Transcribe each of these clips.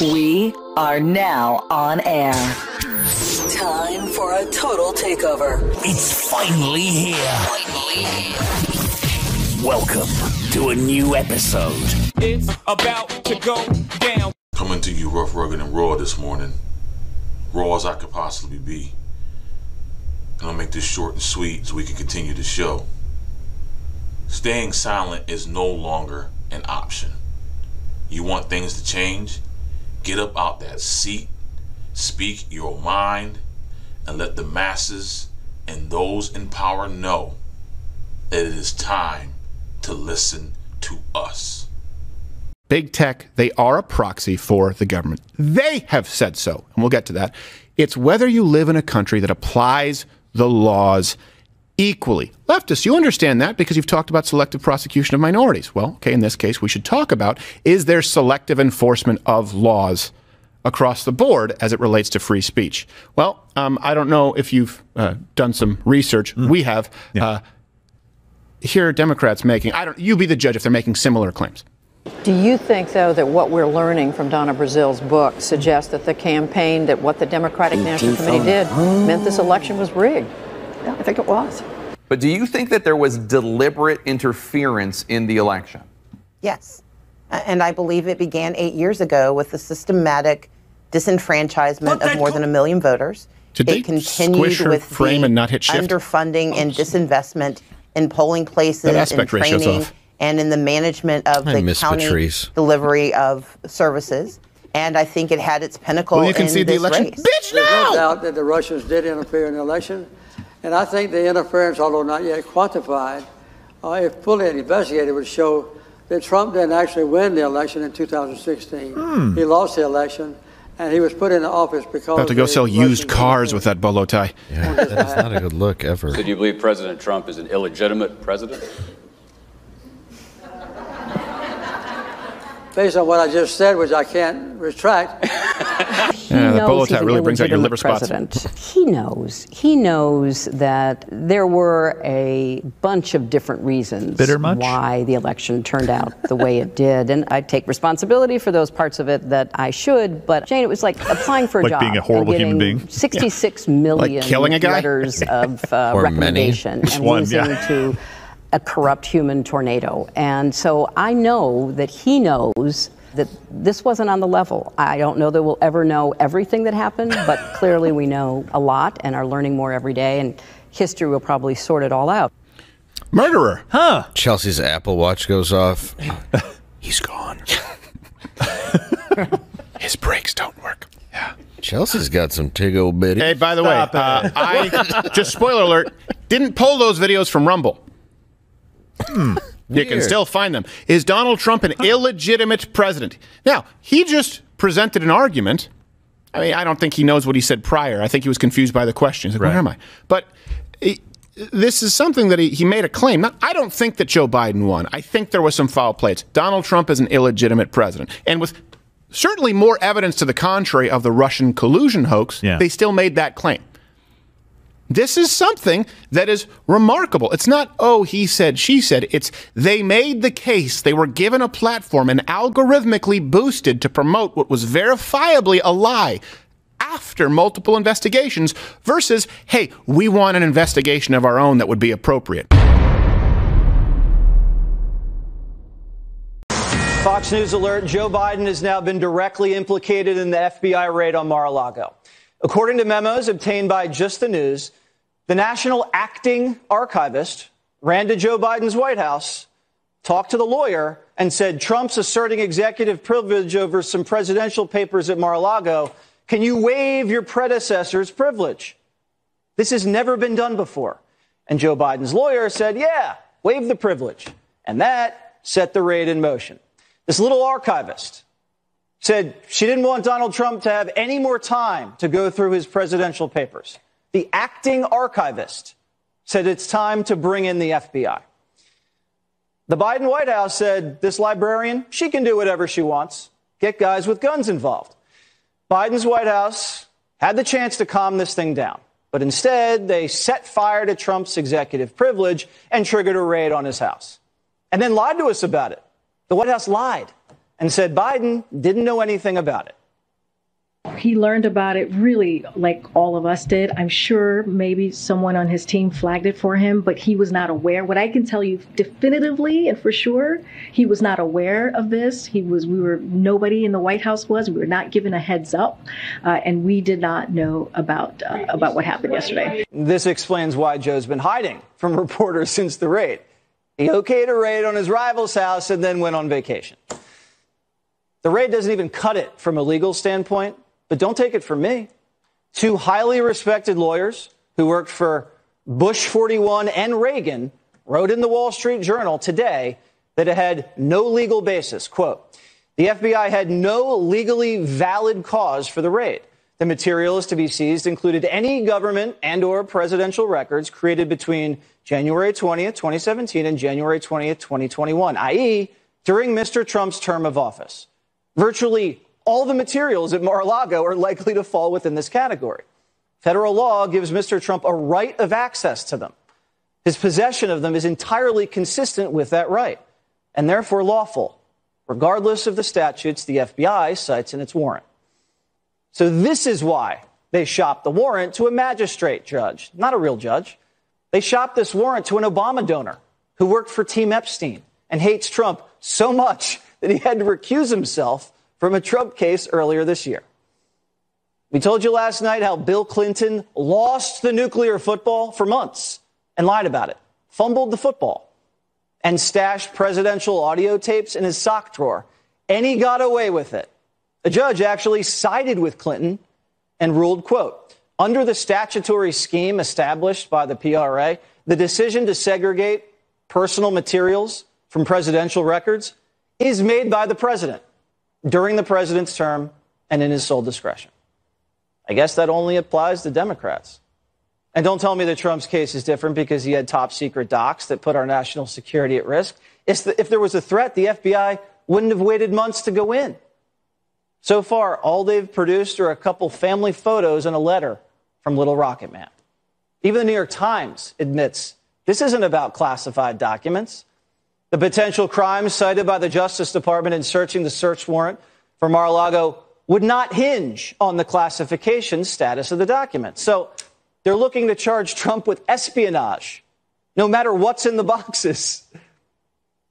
We are now on air. Time for a total takeover. It's finally here. Welcome to a new episode. It's about to go down. Coming to you rough, rugged, and raw this morning. Raw as I could possibly be. And I'll make this short and sweet so we can continue the show. Staying silent is no longer an option. You want things to change? Get up out that seat, speak your mind, and let the masses and those in power know that it is time to listen to us. Big tech, they are a proxy for the government. They have said so, and we'll get to that. It's whether you live in a country that applies the laws equally. Leftists, you understand that because you've talked about selective prosecution of minorities. Well, okay, in this case, we should talk about, is there selective enforcement of laws across the board as it relates to free speech? Well, I don't know if you've done some research. We have. Yeah. Here are Democrats making, you be the judge if they're making similar claims. Do you think, though, that what we're learning from Donna Brazil's book suggests that the campaign, that what the Democratic National Committee did meant this election was rigged? Yeah, I think it was. But do you think that there was deliberate interference in the election? Yes. And I believe it began 8 years ago with the systematic disenfranchisement of more than 1 million voters. It continued with frame and not hit shift? Underfunding and disinvestment in polling places, in training, and in the management of the county delivery of services. And I think it had its pinnacle in this election race. Bitch, no! There's no doubt that the Russians did interfere in the election. And I think the interference, although not yet quantified, if fully investigated, would show that Trump didn't actually win the election in 2016. He lost the election, and he was put into office because... About to go sell used cars with that bolo tie. Yeah, that's not a good look ever. So do you believe President Trump is an illegitimate president? Based on what I just said, which I can't retract. The bolo tie really brings out your liver spots. He knows that there were a bunch of different reasons why the election turned out the way it did. And I take responsibility for those parts of it that I should. But, Jane, it was like applying for a job. Like being a horrible human being. 66 million like killing a guy? letters of recommendation and losing to a corrupt human tornado. And so I know that he knows that this wasn't on the level. I don't know that we'll ever know everything that happened, but clearly we know a lot and are learning more every day, and history will probably sort it all out. Murderer. Huh. Chelsea's Apple Watch goes off. He's gone. His brakes don't work. Yeah. Chelsea's got some tig old bitty. Hey, by the way, I, just spoiler alert, didn't pull those videos from Rumble. You can still find them. Is Donald Trump an illegitimate president? Now, he just presented an argument. I mean, I don't think he knows what he said prior. I think he was confused by the question. He's like, where am I? But this is something that he made a claim. I don't think that Joe Biden won. I think there was some foul play. Donald Trump is an illegitimate president. And with certainly more evidence to the contrary of the Russian collusion hoax, they still made that claim. This is something that is remarkable. It's not, oh, he said, she said. It's they made the case. They were given a platform and algorithmically boosted to promote what was verifiably a lie after multiple investigations versus, hey, we want an investigation of our own that would be appropriate. Fox News alert, Joe Biden has now been directly implicated in the FBI raid on Mar-a-Lago. According to memos obtained by Just the News, the national acting archivist ran to Joe Biden's White House, talked to the lawyer, and said, Trump's asserting executive privilege over some presidential papers at Mar-a-Lago. Can you waive your predecessor's privilege? This has never been done before. And Joe Biden's lawyer said, yeah, waive the privilege. And that set the raid in motion. This little archivist said she didn't want Donald Trump to have any more time to go through his presidential papers. The acting archivist said it's time to bring in the FBI. The Biden White House said this librarian, she can do whatever she wants, get guys with guns involved. Biden's White House had the chance to calm this thing down, but instead they set fire to Trump's executive privilege and triggered a raid on his house and then lied to us about it. The White House lied and said Biden didn't know anything about it. He learned about it really like all of us did. I'm sure maybe someone on his team flagged it for him, but he was not aware. What I can tell you definitively and for sure, he was not aware of this. Nobody in the White House was. We were not given a heads up, and we did not know about what happened yesterday. This explains why Joe's been hiding from reporters since the raid. He okayed a raid on his rival's house and then went on vacation. The raid doesn't even cut it from a legal standpoint. But don't take it from me. Two highly respected lawyers who worked for Bush 41 and Reagan wrote in the Wall Street Journal today that it had no legal basis. Quote, the FBI had no legally valid cause for the raid. The materials to be seized included any government and or presidential records created between January 20th, 2017 and January 20th, 2021, i.e. during Mr. Trump's term of office. Virtually all the materials at Mar-a-Lago are likely to fall within this category. Federal law gives Mr. Trump a right of access to them. His possession of them is entirely consistent with that right, and therefore lawful, regardless of the statutes the FBI cites in its warrant. So this is why they shopped the warrant to a magistrate judge, not a real judge. They shopped this warrant to an Obama donor who worked for Team Epstein and hates Trump so much that he had to recuse himself from a Trump case earlier this year. We told you last night how Bill Clinton lost the nuclear football for months and lied about it, fumbled the football, and stashed presidential audio tapes in his sock drawer, and he got away with it. A judge actually sided with Clinton and ruled, quote, under the statutory scheme established by the PRA, the decision to segregate personal materials from presidential records is made by the president during the president's term and in his sole discretion. I guess that only applies to Democrats. And don't tell me that Trump's case is different because he had top secret docs that put our national security at risk. If there was a threat, the FBI wouldn't have waited months to go in. So far, all they've produced are a couple family photos and a letter from Little Rocket Man. Even the New York Times admits this isn't about classified documents. The potential crimes cited by the Justice Department in searching the search warrant for Mar-a-Lago would not hinge on the classification status of the document. So they're looking to charge Trump with espionage, no matter what's in the boxes.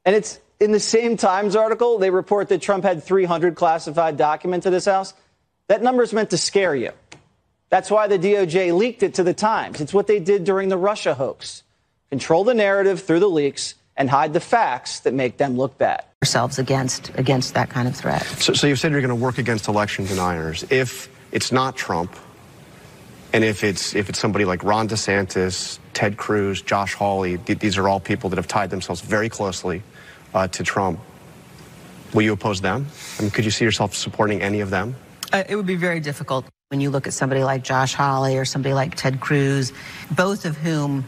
And it's in the same Times article, they report that Trump had 300 classified documents at his house. That number's meant to scare you. That's why the DOJ leaked it to the Times. It's what they did during the Russia hoax. Control the narrative through the leaks and hide the facts that make them look bad. Ourselves against that kind of threat. So you said you're going to work against election deniers. If it's not Trump, and if it's somebody like Ron DeSantis, Ted Cruz, Josh Hawley, these are all people that have tied themselves very closely to Trump. Will you oppose them? I mean, could you see yourself supporting any of them? It would be very difficult when you look at somebody like Josh Hawley or somebody like Ted Cruz, both of whom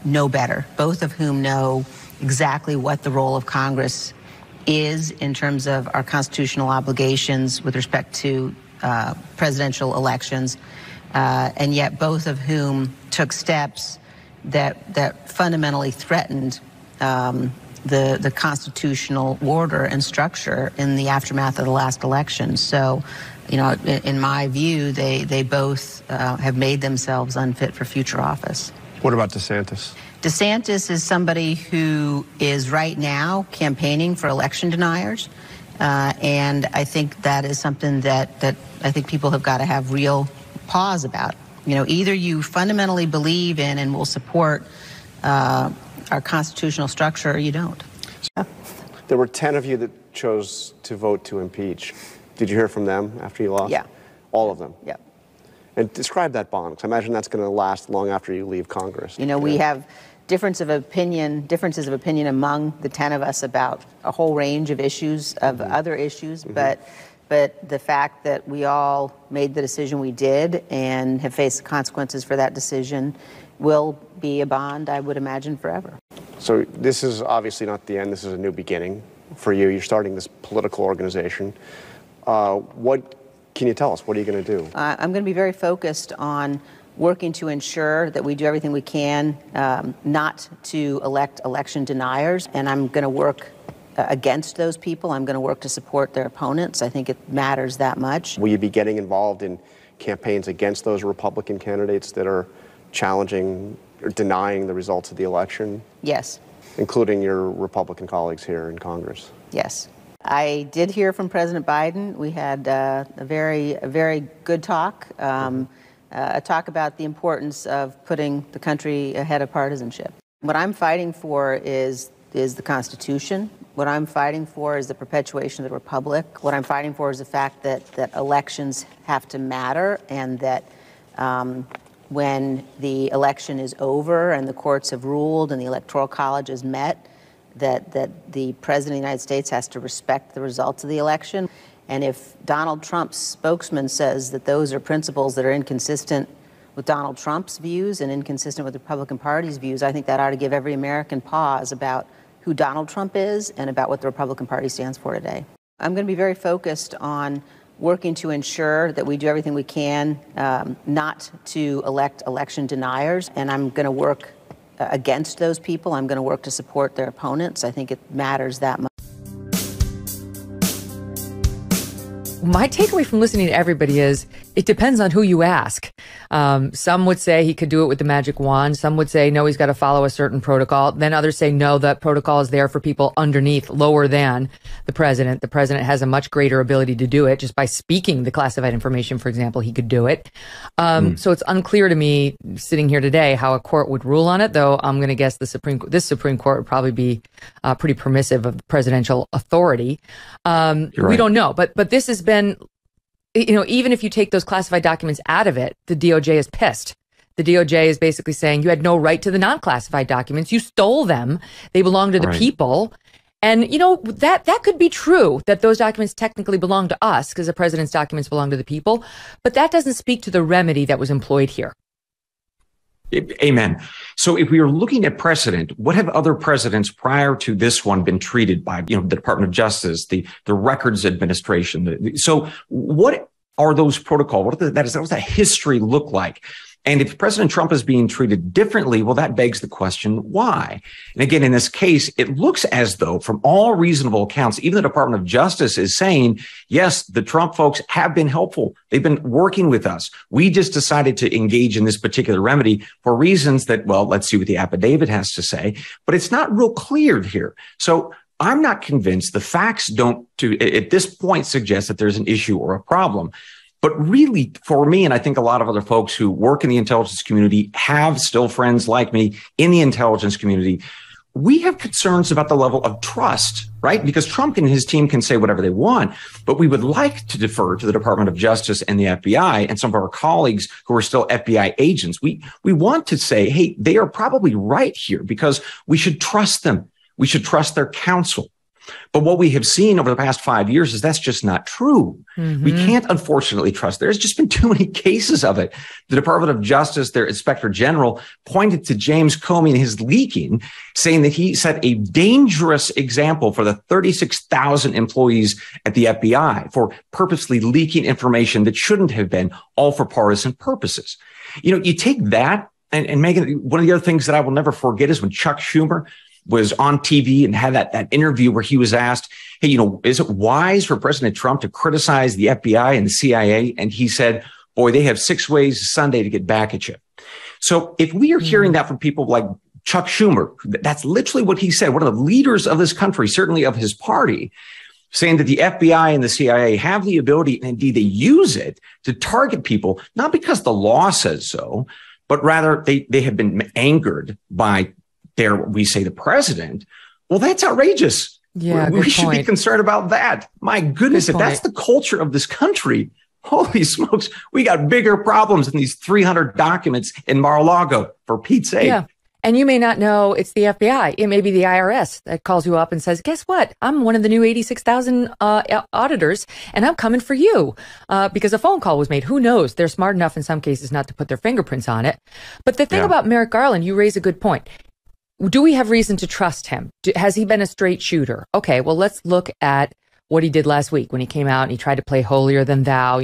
know better, both of whom know exactly what the role of Congress is in terms of our constitutional obligations with respect to presidential elections, and yet both of whom took steps that fundamentally threatened the constitutional order and structure in the aftermath of the last election. So, you know, in my view, they both have made themselves unfit for future office. What about DeSantis? DeSantis is somebody who is right now campaigning for election deniers. And I think that is something that I think people have got to have real pause about. You know, either you fundamentally believe in and will support our constitutional structure or you don't. There were 10 of you that chose to vote to impeach. Did you hear from them after you lost? Yeah. All of them? Yeah. And describe that bond, because I imagine that's going to last long after you leave Congress. You know, we have differences of opinion among the 10 of us about a whole range of issues, of other issues, but the fact that we all made the decision we did and have faced the consequences for that decision will be a bond, I would imagine, forever. So this is obviously not the end. This is a new beginning for you. You're starting this political organization. What can you tell us? What are you going to do? I'm going to be very focused on working to ensure that we do everything we can not to elect election deniers. And I'm going to work against those people. I'm going to work to support their opponents. I think it matters that much. Will you be getting involved in campaigns against those Republican candidates that are challenging or denying the results of the election? Yes. Including your Republican colleagues here in Congress? Yes. I did hear from President Biden. We had a very good talk, a talk about the importance of putting the country ahead of partisanship. What I'm fighting for is the Constitution. What I'm fighting for is the perpetuation of the Republic. What I'm fighting for is the fact that elections have to matter, and that when the election is over and the courts have ruled and the Electoral College is met, that the President of the United States has to respect the results of the election. And if Donald Trump's spokesman says that those are principles that are inconsistent with Donald Trump's views and inconsistent with the Republican Party's views, I think that ought to give every American pause about who Donald Trump is and about what the Republican Party stands for today. I'm going to be very focused on working to ensure that we do everything we can not to elect election deniers, and I'm going to work against those people. I'm going to work to support their opponents. I think it matters that much. My takeaway from listening to everybody is it depends on who you ask. Some would say he could do it with the magic wand. Some would say, no, he's got to follow a certain protocol. Then others say, no, that protocol is there for people underneath, lower than the president. The president has a much greater ability to do it just by speaking the classified information. For example, he could do it. So it's unclear to me sitting here today how a court would rule on it, though I'm going to guess this Supreme Court would probably be pretty permissive of presidential authority. We don't know, but this has been, even if you take those classified documents out of it, the DOJ is pissed. The DOJ is basically saying you had no right to the non-classified documents. You stole them. They belong to the people. And, that could be true, that those documents technically belong to us because the president's documents belong to the people. But that doesn't speak to the remedy that was employed here. Amen. So if we are looking at precedent, what have other presidents prior to this one been treated by, the Department of Justice, the Records Administration? So what are those protocols? What does that history look like? And if President Trump is being treated differently, well, that begs the question, why? And again, in this case, it looks as though from all reasonable accounts, even the Department of Justice is saying, yes, the Trump folks have been helpful. They've been working with us. We just decided to engage in this particular remedy for reasons that, well, let's see what the affidavit has to say. But it's not real clear here. So I'm not convinced the facts don't, at this point, suggest that there's an issue or a problem. But really, for me, and I think a lot of other folks who work in the intelligence community have still friends like me in the intelligence community, we have concerns about the level of trust, right? Because Trump and his team can say whatever they want, but we would like to defer to the Department of Justice and the FBI and some of our colleagues who are still FBI agents. We want to say, hey, they are probably right here because we should trust them. We should trust their counsel. But what we have seen over the past 5 years is that's just not true. Mm-hmm. We can't, unfortunately, trust. There's just been too many cases of it. The Department of Justice, their Inspector General, pointed to James Comey and his leaking, saying that he set a dangerous example for the 36,000 employees at the FBI for purposely leaking information that shouldn't have been, all for partisan purposes. You take that, and Megyn, one of the other things that I will never forget is when Chuck Schumer was on TV and had that interview where he was asked, hey, is it wise for President Trump to criticize the FBI and the CIA? And he said, boy, they have 6 ways Sunday to get back at you. So if we are hearing that from people like Chuck Schumer, that's literally what he said, one of the leaders of this country, certainly of his party, saying that the FBI and the CIA have the ability, and indeed they use it, to target people, not because the law says so, but rather they have been angered by we say the president. Well, that's outrageous. Yeah, we should be concerned about that. My goodness, if that's the culture of this country, holy smokes, we got bigger problems than these 300 documents in Mar-a-Lago, for Pete's sake. Yeah. And you may not know it's the FBI. It may be the IRS that calls you up and says, guess what? I'm one of the new 86,000 auditors, and I'm coming for you because a phone call was made. Who knows? They're smart enough in some cases not to put their fingerprints on it. But the thing about Merrick Garland, you raise a good point. Do we have reason to trust him? Has he been a straight shooter? Okay, well, let's look at what he did last week when he came out and he tried to play holier than thou.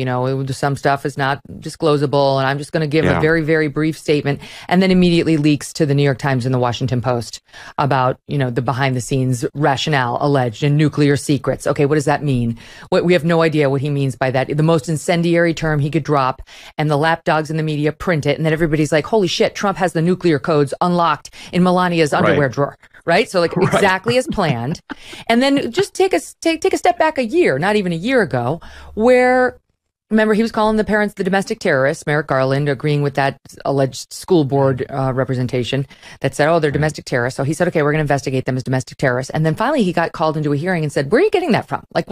Some stuff is not disclosable, and I'm just going to give a very, very brief statement, and then immediately leaks to the New York Times and the Washington Post about, the behind the scenes rationale alleged in nuclear secrets. Okay, what does that mean? We have no idea what he means by that. The most incendiary term he could drop, and the lapdogs in the media print it, and then everybody's like, holy shit, Trump has the nuclear codes unlocked in Melania's underwear drawer. Right? So exactly as planned. And then just take a step back a year, not even a year ago, where, remember, he was calling the parents the domestic terrorists, Merrick Garland agreeing with that alleged school board representation that said, they're domestic terrorists. So he said, okay, we're going to investigate them as domestic terrorists. And then finally he got called into a hearing and said, where are you getting that from? Like,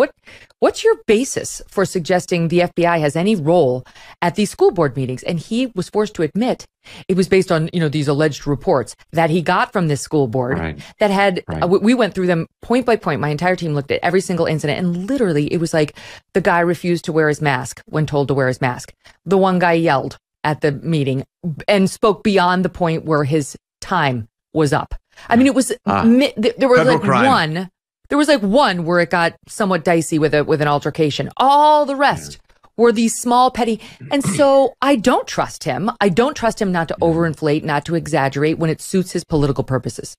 what's your basis for suggesting the FBI has any role at these school board meetings? And he was forced to admit it was based on, these alleged reports that he got from this school board that had, we went through them point by point. My entire team looked at every single incident, and literally it was like the guy refused to wear his mask when told to wear his mask. The one guy yelled at the meeting and spoke beyond the point where his time was up. I mean, it was, there was like one where it got somewhat dicey with an altercation. All the rest were these small, petty. And so I don't trust him. I don't trust him not to overinflate, not to exaggerate when it suits his political purposes.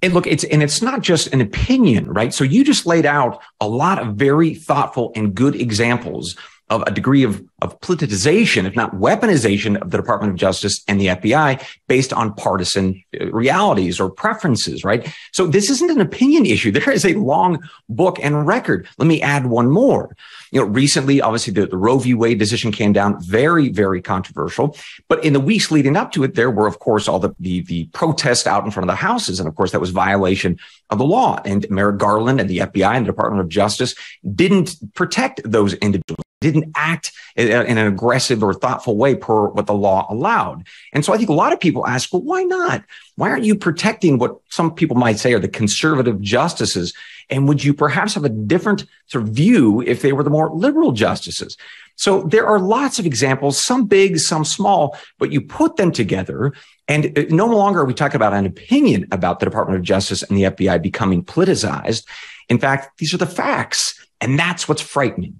And look, it's not just an opinion, right? So you just laid out a lot of very thoughtful and good examples of a degree of politicization, if not weaponization, of the Department of Justice and the FBI based on partisan realities or preferences, right? So this isn't an opinion issue. There is a long book and record. Let me add one more. Recently, obviously, the Roe v. Wade decision came down, very, very controversial. But in the weeks leading up to it, there were, of course, all the protests out in front of the houses. And of course, that was violation of the law. And Merrick Garland and the FBI and the Department of Justice didn't protect those individuals, didn't act in an aggressive or thoughtful way per what the law allowed. And so I think a lot of people ask, well, why not? Why aren't you protecting what some people might say are the conservative justices? And would you perhaps have a different sort of view if they were the more liberal justices? So there are lots of examples, some big, some small, but you put them together, and no longer are we talking about an opinion about the Department of Justice and the FBI becoming politicized. In fact, these are the facts, and that's what's frightening.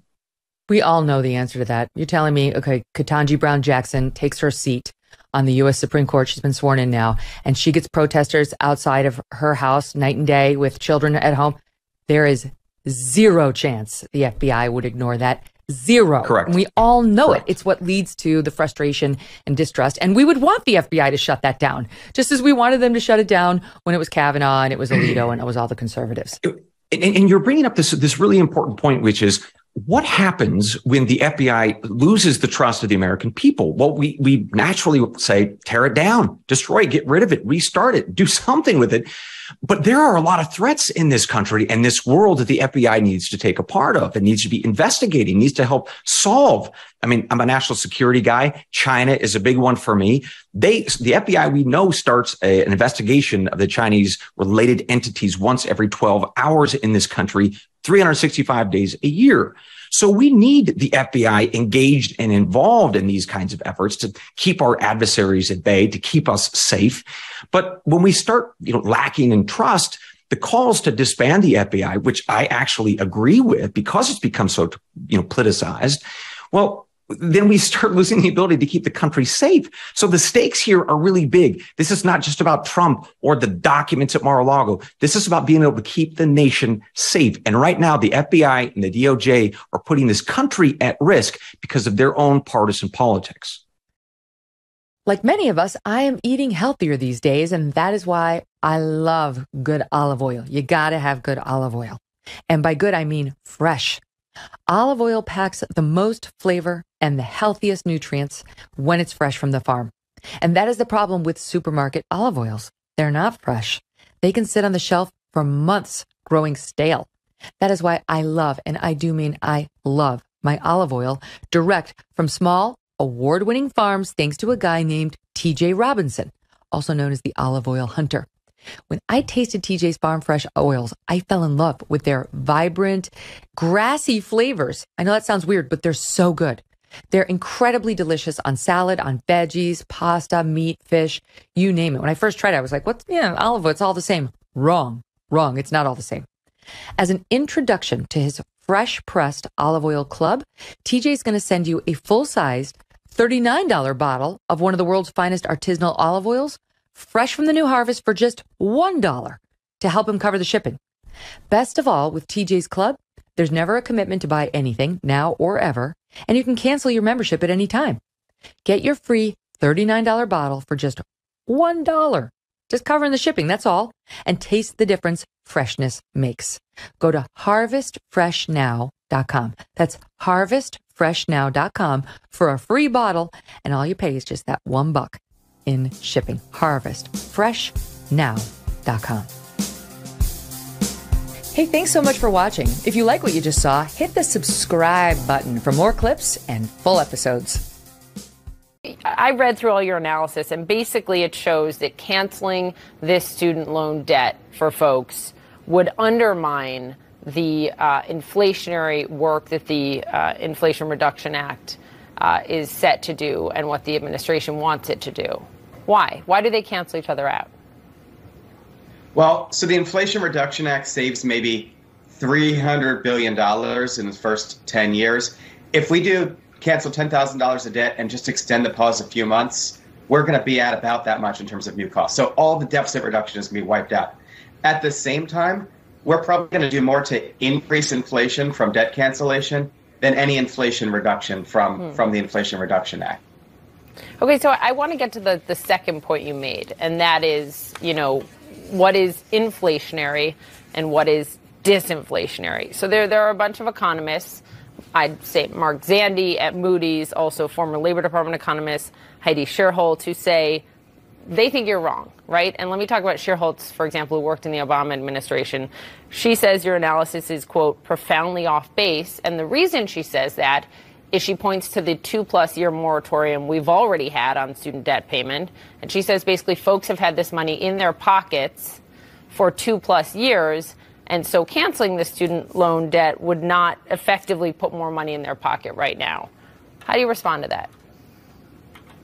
We all know the answer to that. You're telling me, okay, Ketanji Brown Jackson takes her seat on the U.S. Supreme Court. She's been sworn in now, and she gets protesters outside of her house night and day with children at home. There is zero chance the FBI would ignore that. Zero. Correct. And we all know it. It's what leads to the frustration and distrust. And we would want the FBI to shut that down, just as we wanted them to shut it down when it was Kavanaugh and it was Alito and it was all the conservatives. And you're bringing up this really important point, which is, what happens when the FBI loses the trust of the American people? Well, we naturally say, tear it down, destroy it, get rid of it, restart it, do something with it. But there are a lot of threats in this country and this world that the FBI needs to take a part of. It needs to be investigating, needs to help solve. I mean, I'm a national security guy. China is a big one for me. The FBI, we know, starts an investigation of the Chinese related entities once every 12 hours in this country, 365 days a year. So we need the FBI engaged and involved in these kinds of efforts to keep our adversaries at bay, to keep us safe. But when we start, lacking in trust, the calls to disband the FBI, which I actually agree with because it's become so, politicized, well, then we start losing the ability to keep the country safe. So the stakes here are really big. This is not just about Trump or the documents at Mar-a-Lago. This is about being able to keep the nation safe. And right now, the FBI and the DOJ are putting this country at risk because of their own partisan politics. Like many of us, I am eating healthier these days, and that is why I love good olive oil. You gotta have good olive oil. And by good, I mean fresh. Olive oil packs the most flavor and the healthiest nutrients when it's fresh from the farm. And that is the problem with supermarket olive oils. They're not fresh. They can sit on the shelf for months growing stale. That is why I love, and I do mean I love, my olive oil direct from small, award-winning farms thanks to a guy named TJ Robinson, also known as the olive oil hunter. When I tasted TJ's Farm Fresh oils, I fell in love with their vibrant, grassy flavors. I know that sounds weird, but they're so good. They're incredibly delicious on salad, on veggies, pasta, meat, fish, you name it. When I first tried it, I was like, olive oil, it's all the same. Wrong. It's not all the same. As an introduction to his fresh pressed olive oil club, TJ is going to send you a full-sized $39 bottle of one of the world's finest artisanal olive oils, fresh from the new harvest for just $1 to help him cover the shipping. Best of all, with TJ's Club, there's never a commitment to buy anything, now or ever, and you can cancel your membership at any time. Get your free $39 bottle for just $1. Just covering the shipping, that's all. And taste the difference freshness makes. Go to harvestfreshnow.com. That's harvestfreshnow.com for a free bottle, and all you pay is just that $1 in shipping. harvestfreshnow.com. Hey, thanks so much for watching. If you like what you just saw, hit the subscribe button for more clips and full episodes. I read through all your analysis, and basically it shows that canceling this student loan debt for folks would undermine the inflationary work that the Inflation Reduction Act is set to do and what the administration wants it to do. Why? Why do they cancel each other out? Well, so the Inflation Reduction Act saves maybe $300 billion in the first 10 years. If we do cancel $10,000 of debt and just extend the pause a few months, we're going to be at about that much in terms of new costs. So all the deficit reduction is going to be wiped out. At the same time, we're probably going to do more to increase inflation from debt cancellation than any inflation reduction from the Inflation Reduction Act. Okay, so I want to get to the second point you made, and that is, what is inflationary and what is disinflationary. So there are a bunch of economists. I'd say Mark Zandi at Moody's, also former Labor Department economist Heidi Shierholz, who say they think you're wrong, right? And let me talk about Shierholz, for example, who worked in the Obama administration. She says your analysis is, quote, profoundly off base. And the reason she says that is she points to the 2+ year moratorium we've already had on student debt payment. And she says basically folks have had this money in their pockets for 2+ years. And so canceling the student loan debt would not effectively put more money in their pocket right now. How do you respond to that?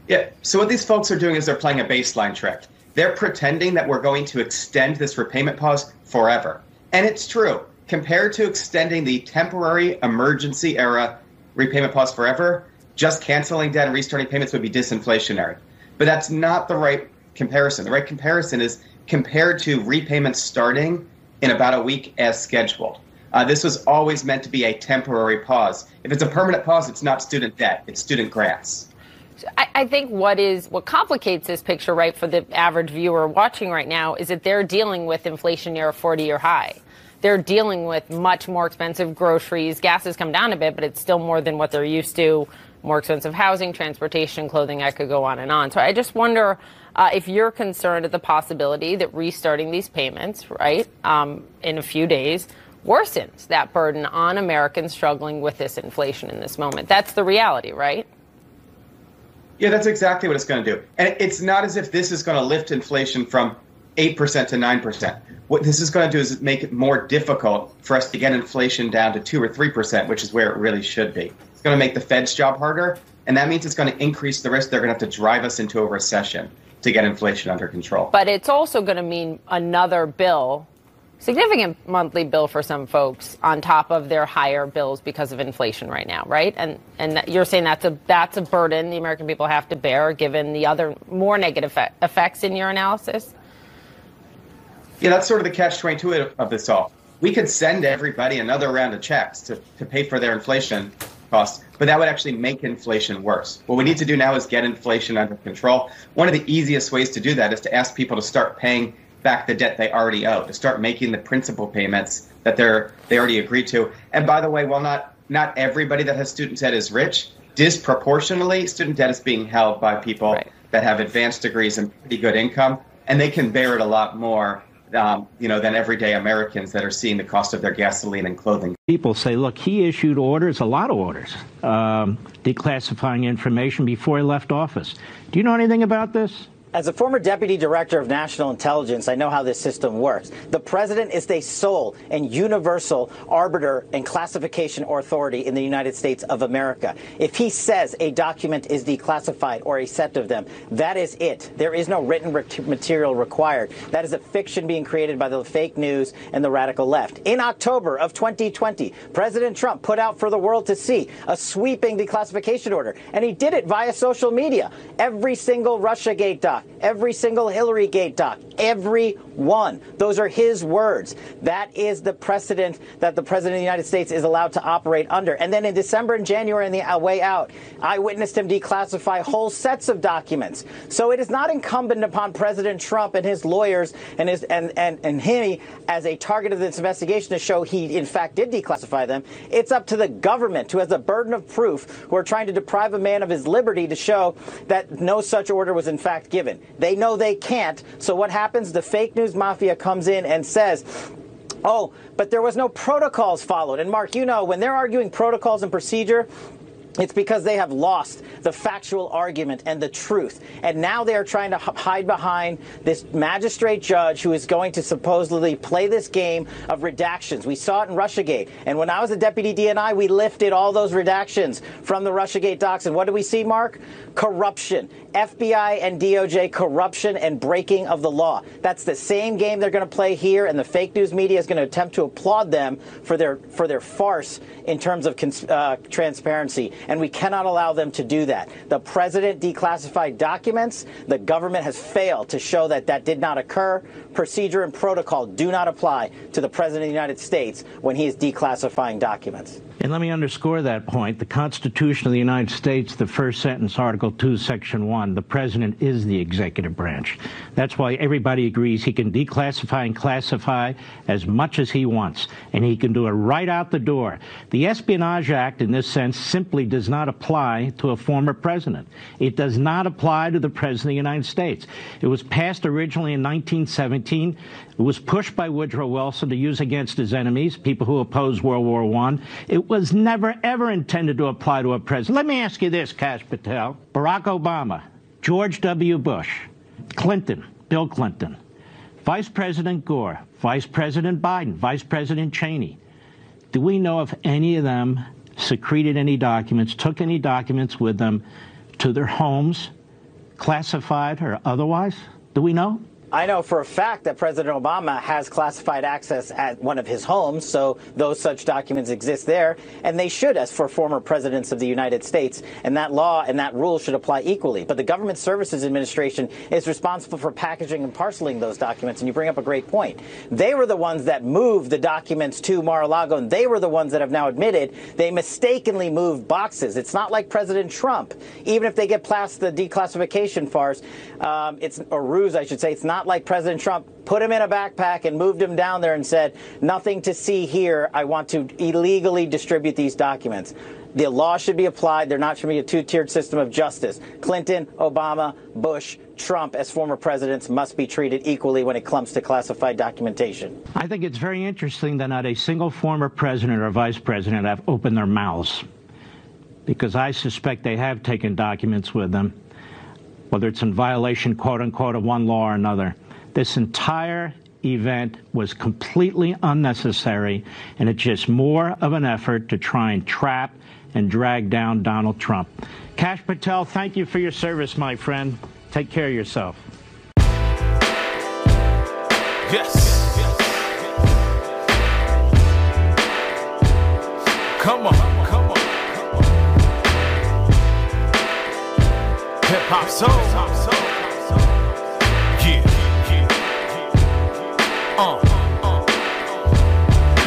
Yeah, so what these folks are doing is they're playing a baseline trick. They're pretending that we're going to extend this repayment pause forever. And it's true. Compared to extending the temporary emergency era repayment pause forever, just canceling debt and restarting payments would be disinflationary. But that's not the right comparison. The right comparison is compared to repayments starting in about a week as scheduled. This was always meant to be a temporary pause. If it's a permanent pause, it's not student debt, it's student grants. I think what complicates this picture, right, for the average viewer watching right now is that they're dealing with inflation near a 40-year high. They're dealing with much more expensive groceries. Gas has come down a bit, but it's still more than what they're used to. More expensive housing, transportation, clothing. I could go on and on. So I just wonder if you're concerned at the possibility that restarting these payments, right, in a few days, worsens that burden on Americans struggling with this inflation in this moment. That's the reality, right? Yeah, that's exactly what it's going to do. And it's not as if this is going to lift inflation from 8% to 9%. What this is going to do is make it more difficult for us to get inflation down to 2 or 3%, which is where it really should be. It's going to make the Fed's job harder, and that means it's going to increase the risk they're going to have to drive us into a recession to get inflation under control. But it's also going to mean another bill, significant monthly bill for some folks on top of their higher bills because of inflation right now, right? And you're saying that's a burden the American people have to bear given the other more negative effects in your analysis? Yeah, that's sort of the catch-22 of this all. We could send everybody another round of checks to pay for their inflation costs, but that would actually make inflation worse. What we need to do now is get inflation under control. One of the easiest ways to do that is to ask people to start paying back the debt they already owe, to start making the principal payments that they already agreed to. And by the way, while not everybody that has student debt is rich, disproportionately student debt is being held by people that have advanced degrees and pretty good income, and they can bear it a lot more than everyday Americans that are seeing the cost of their gasoline and clothing. People say, look, he issued orders, a lot of orders, declassifying information before he left office. Do you know anything about this? As a former deputy director of national intelligence, I know how this system works. The president is the sole and universal arbiter and classification authority in the United States of America. If he says a document is declassified or a set of them, that is it. There is no written material required. That is a fiction being created by the fake news and the radical left. In October of 2020, President Trump put out for the world to see a sweeping declassification order, and he did it via social media. Every single Russiagate doc, every single Hillarygate doc, every one. Those are his words. That is the precedent that the President of the United States is allowed to operate under. And then in December and January, on the way out, I witnessed him declassify whole sets of documents. So it is not incumbent upon President Trump and his lawyers and him as a target of this investigation to show he, in fact, did declassify them. It's up to the government, who has the burden of proof, who are trying to deprive a man of his liberty, to show that no such order was, in fact, given. They know they can't. So what happens? The fake news mafia comes in and says, oh, but there was no protocols followed. And Mark, you know, when they're arguing protocols and procedure, it's because they have lost the factual argument and the truth. And now they are trying to hide behind this magistrate judge who is going to supposedly play this game of redactions. We saw it in Russiagate. And when I was a deputy DNI, we lifted all those redactions from the Russiagate docs. And what do we see, Mark? Corruption. FBI and DOJ corruption and breaking of the law. That's the same game they're going to play here, and the fake news media is going to attempt to applaud them for their farce in terms of transparency. And we cannot allow them to do that. The president declassified documents. The government has failed to show that that did not occur. Procedure and protocol do not apply to the president of the United States when he is declassifying documents. And let me underscore that point. The Constitution of the United States, the first sentence, Article 2, Section 1, the president is the executive branch. That's why everybody agrees he can declassify and classify as much as he wants, and he can do it right out the door. The Espionage Act, in this sense, simply does not apply to a former president. It does not apply to the president of the United States. It was passed originally in 1917. It was pushed by Woodrow Wilson to use against his enemies, people who opposed World War I. It was never, ever intended to apply to a president. Let me ask you this, Kash Patel. Barack Obama, George W. Bush, Clinton, Bill Clinton, Vice President Gore, Vice President Biden, Vice President Cheney. Do we know if any of them secreted any documents, took any documents with them to their homes, classified or otherwise? Do we know? I know for a fact that President Obama has classified access at one of his homes, so those such documents exist there, and they should, as for former presidents of the United States, and that law and that rule should apply equally. But the Government Services Administration is responsible for packaging and parceling those documents, and you bring up a great point. They were the ones that moved the documents to Mar-a-Lago, and they were the ones that have now admitted they mistakenly moved boxes. It's not like President Trump. Even if they get past the declassification farce, or ruse, I should say, it's not like President Trump put him in a backpack and moved him down there and said, nothing to see here. I want to illegally distribute these documents. The law should be applied. There not should be a two-tiered system of justice. Clinton, Obama, Bush, Trump, as former presidents, must be treated equally when it comes to classified documentation. I think it's very interesting that not a single former president or vice president have opened their mouths, because I suspect they have taken documents with them, whether it's in violation, quote unquote, of one law or another. This entire event was completely unnecessary, and it's just more of an effort to try and trap and drag down Donald Trump. Kash Patel, thank you for your service, my friend. Take care of yourself. Yes. Come on. Hip-hop soul. Yeah.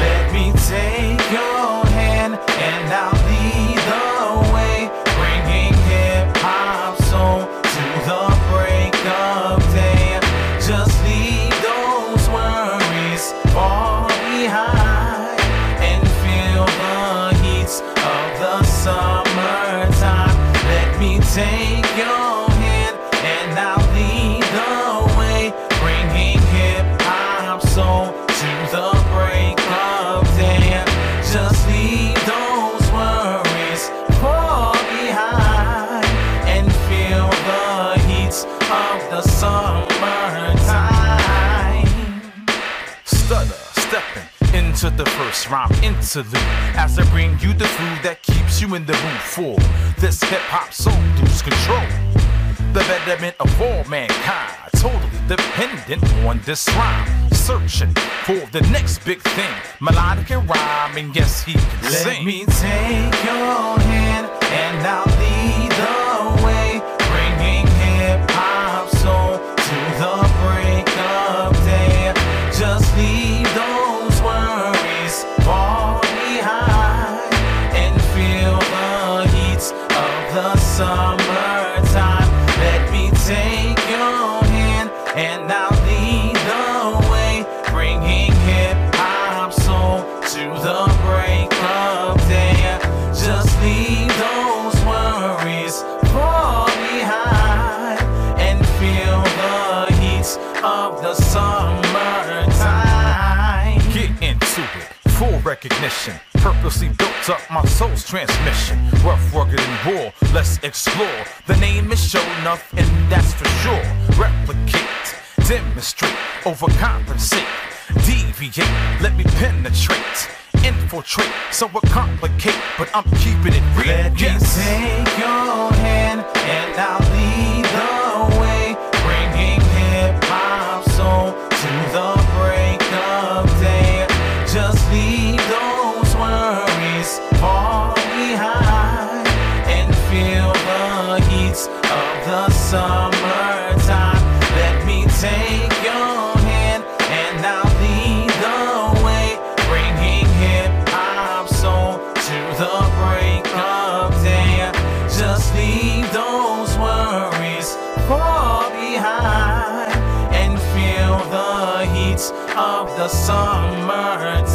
Let me take your hand and I'll lead the way, bringing hip-hop soul to the break of day. Just leave those worries far behind and feel the heat of the summertime. Let me take your hand and I'll lead the way, bringing hip-hop soul to the break of day. Just leave those worries far behind and feel the heat of the first rhyme interlude as I bring you the food that keeps you in the mood for this hip-hop soul lose control. The betterment of all mankind, totally dependent on this rhyme. Searching for the next big thing, melodic and rhyme, and yes, he can sing. Let me take your hand and I'll lead the way, bringing hip-hop soul to the break of day. Just leave those worries far behind and feel the heat of the summertime. Let me take your hand and I'll lead the way, bringing hip-hop soul to the break of day. Just leave those worries far behind and feel the heat of the summertime. Get into it, full recognition. Purposely built up my soul's transmission. Rough, rugged, and raw, let's explore. The name is show enough, and that's for sure. Replicate, demonstrate, overcompensate, deviate, let me penetrate, infiltrate, so complicate, but I'm keeping it real. Let me take your hand and I'll lead the way, bringing hip-hop soul to the break of day. Just leave those worries far behind and feel the heat of the summertime. Let me take your hand and I'll lead the way, bringing hip-hop soul to the break of day. Just leave those worries far behind and feel the heat of the summertime.